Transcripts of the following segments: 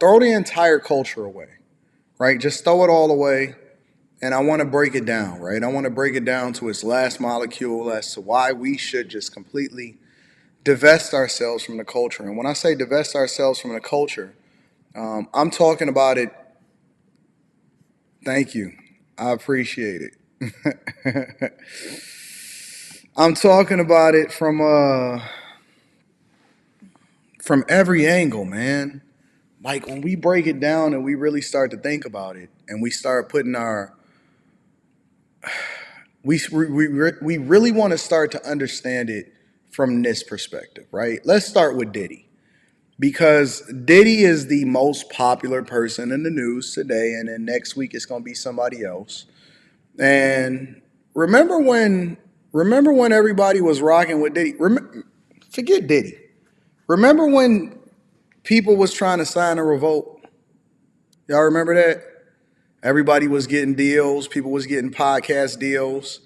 throw the entire culture away, right? Just throw it all away. And I want to break it down, right? I want to break it down to its last molecule as to why we should just completely divest ourselves from the culture. And when I say divest ourselves from the culture, I'm talking about it. Thank you. I appreciate it. I'm talking about it from every angle, man. Like when we break it down and we really start to think about it, and we start putting our we really want to start to understand it from this perspective, right? Let's start with Diddy, because Diddy is the most popular person in the news today, and then next week it's going to be somebody else. And remember when remember when everybody was rocking with Diddy? Forget Diddy. Remember when people was trying to sign a revolt? Y'all remember that? Everybody was getting deals, people was getting podcast deals,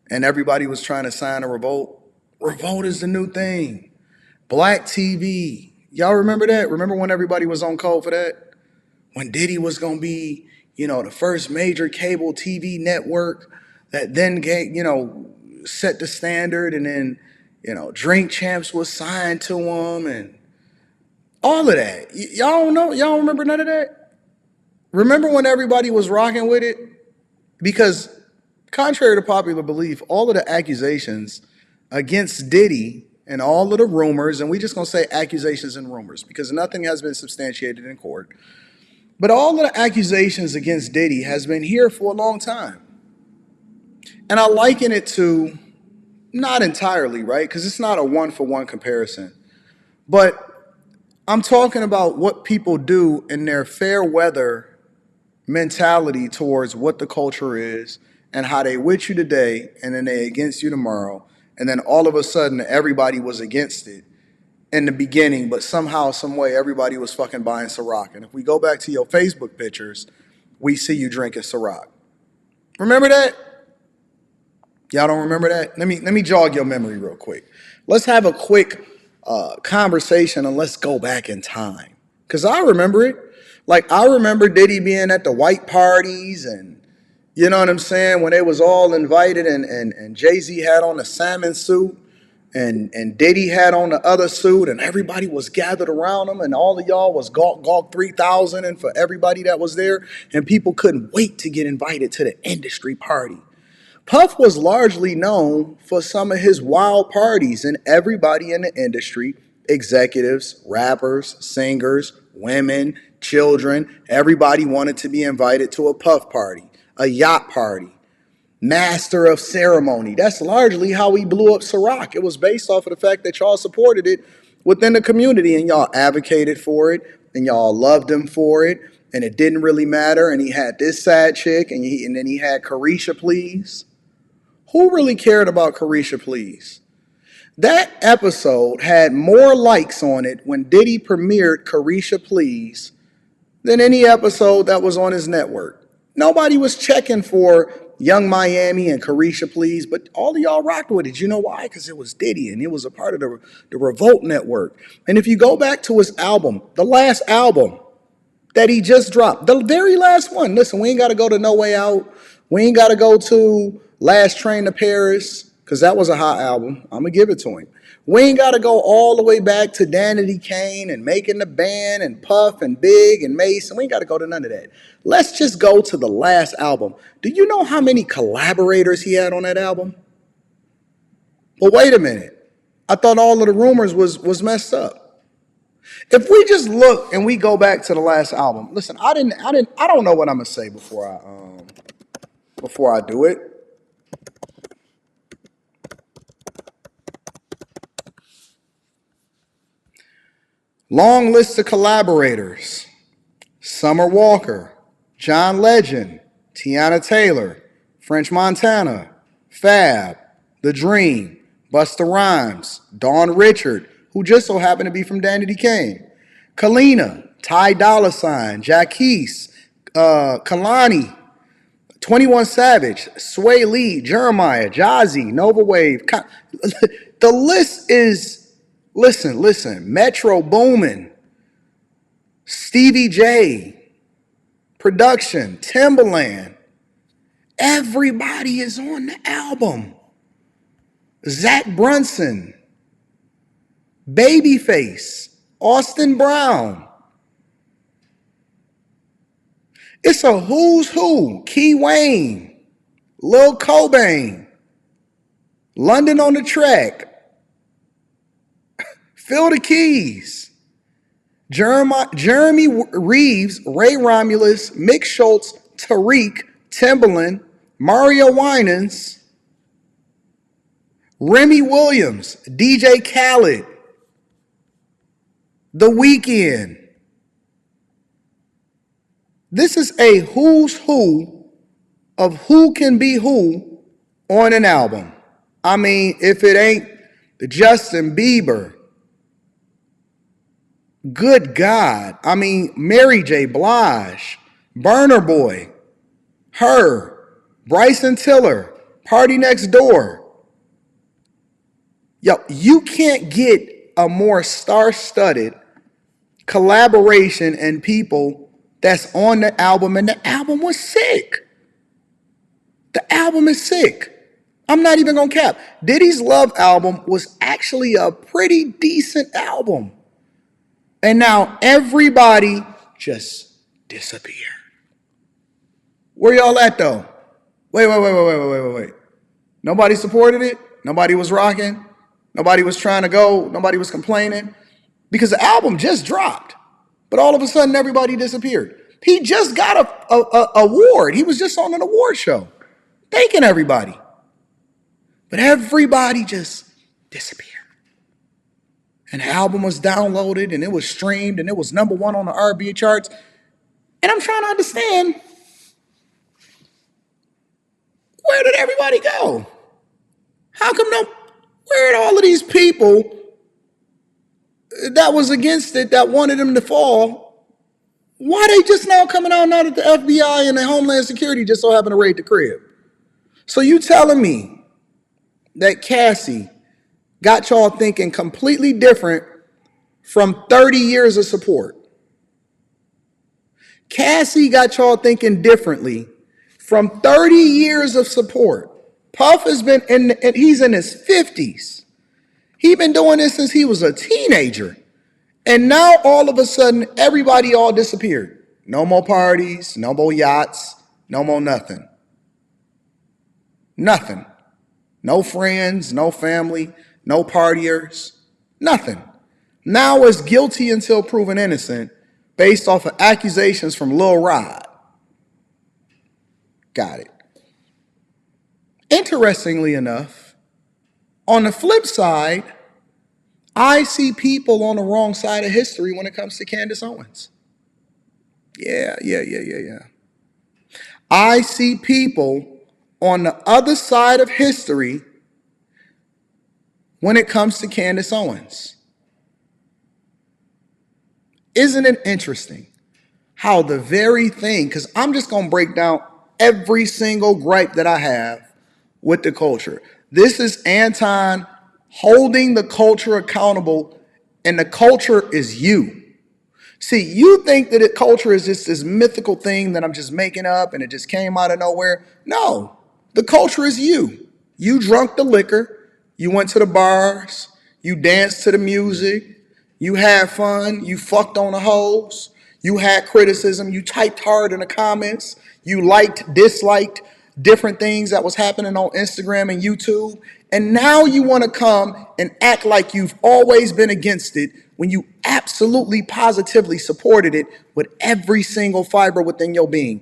and everybody was trying to sign a revolt. Revolt is the new thing. Black TV. Y'all remember that? Remember when everybody was on code for that? When Diddy was gonna be, the first major cable TV network that then set the standard, and then, Drink Champs was signed to him and all of that. Y'all don't know? Y'all don't remember none of that? Remember when everybody was rocking with it? Because contrary to popular belief, all of the accusations against Diddy and all of the rumors, and we just gonna say accusations and rumors because nothing has been substantiated in court, but all of the accusations against Diddy has been here for a long time. And I liken it to, not entirely, right? Because it's not a one-for-one comparison, but I'm talking about what people do in their fair weather mentality towards what the culture is and how they with you today and then they against you tomorrow. And then all of a sudden everybody was against it in the beginning, but somehow, some way, everybody was fucking buying Ciroc. And if we go back to your Facebook pictures, we see you drinking Ciroc. Remember that? Y'all don't remember that? Let me jog your memory real quick. Let's have a quick conversation and let's go back in time. Because I remember it. Like, I remember Diddy being at the white parties and, you know what I'm saying, when they was all invited and Jay-Z had on a salmon suit and Diddy had on the other suit and everybody was gathered around him and all of y'all was Gawk 3000 and for everybody that was there, and people couldn't wait to get invited to the industry party. Puff was largely known for some of his wild parties, and everybody in the industry, executives, rappers, singers, women, children, everybody wanted to be invited to a Puff party, a yacht party, master of ceremony. That's largely how he blew up Ciroc. It was based off of the fact that y'all supported it within the community and y'all advocated for it and y'all loved him for it, and it didn't really matter. And he had this sad chick, and then he had Carisha Please. Who really cared about Carisha Please? That episode had more likes on it when Diddy premiered Carisha Please than any episode that was on his network. Nobody was checking for Young Miami and Carisha Please, but all of y'all rocked with it. You know why? Because it was Diddy and it was a part of the Revolt Network. And if you go back to his album, the last album that he just dropped, the very last one, listen, we ain't got to go to No Way Out. We ain't got to go to Last Train to Paris, because that was a hot album. I'm going to give it to him. We ain't got to go all the way back to Danity Kane and Making the Band and Puff and Big and Mason. We ain't got to go to none of that. Let's just go to the last album. Do you know how many collaborators he had on that album? But wait a minute. I thought all of the rumors was messed up. If we just look and we go back to the last album, listen, I don't know what I'm gonna say before I do it. Long list of collaborators: Summer Walker, John Legend, Tiana Taylor, French Montana, Fab, The Dream, Busta Rhymes, Dawn Richard, who just so happened to be from Danity Kane, Kalina, Ty Dolla $ign, Jaquise, Kalani, 21 Savage, Sway Lee, Jeremiah, Jazzy, Nova Wave. The list is, listen, Metro Boomin, Stevie J, production, Timbaland. Everybody is on the album. Zach Brunson, Babyface, Austin Brown. It's a who's who. Key Wayne, Lil Cobain, London on the Track, Phil the Keys, Jeremy Reeves, Ray Romulus, Mick Schultz, Tariq, Timbaland, Mario Winans, Remy Williams, DJ Khaled, The Weeknd. This is a who's who of who can be who on an album. I mean, if it ain't the Justin Bieber, good God. I mean, Mary J. Blige, Burner Boy, Her, Bryson Tiller, Party Next Door. Yo, you can't get a more star-studded collaboration and people that's on the album, and the album was sick. The album is sick. I'm not even gonna cap. Diddy's Love album was actually a pretty decent album. And now everybody just disappeared. Where y'all at though? Wait. Nobody supported it? Nobody was rocking? Nobody was trying to go? Nobody was complaining? Because the album just dropped. But all of a sudden everybody disappeared. He just got a award. He was just on an award show, thanking everybody. But everybody just disappeared. And the album was downloaded and it was streamed and it was #1 on the R&B charts. And I'm trying to understand, where did everybody go? How come where did all of these people that was against it, that wanted him to fall, why they just now coming out now that the FBI and the Homeland Security just so happen to raid the crib? So you telling me that Cassie got y'all thinking completely different from 30 years of support? Cassie got y'all thinking differently from 30 years of support. Puff has been he's in his 50s. He's been doing this since he was a teenager. And now all of a sudden, everybody all disappeared. No more parties, no more yachts, no more nothing. Nothing. No friends, no family, no partiers, nothing. Now it's guilty until proven innocent based off of accusations from Lil Rod. Got it. Interestingly enough, on the flip side, I see people on the wrong side of history when it comes to Candace Owens. Yeah. I see people on the other side of history when it comes to Candace Owens. Isn't it interesting how the very thing, because I'm just going to break down every single gripe that I have with the culture. This is Anton holding the culture accountable, and the culture is you. See, you think that culture is just this mythical thing that I'm just making up and it just came out of nowhere. No, the culture is you. You drunk the liquor, you went to the bars, you danced to the music, you had fun, you fucked on the hoes, you had criticism, you typed hard in the comments, you liked, disliked different things that was happening on Instagram and YouTube. And now you want to come and act like you've always been against it when you absolutely positively supported it with every single fiber within your being.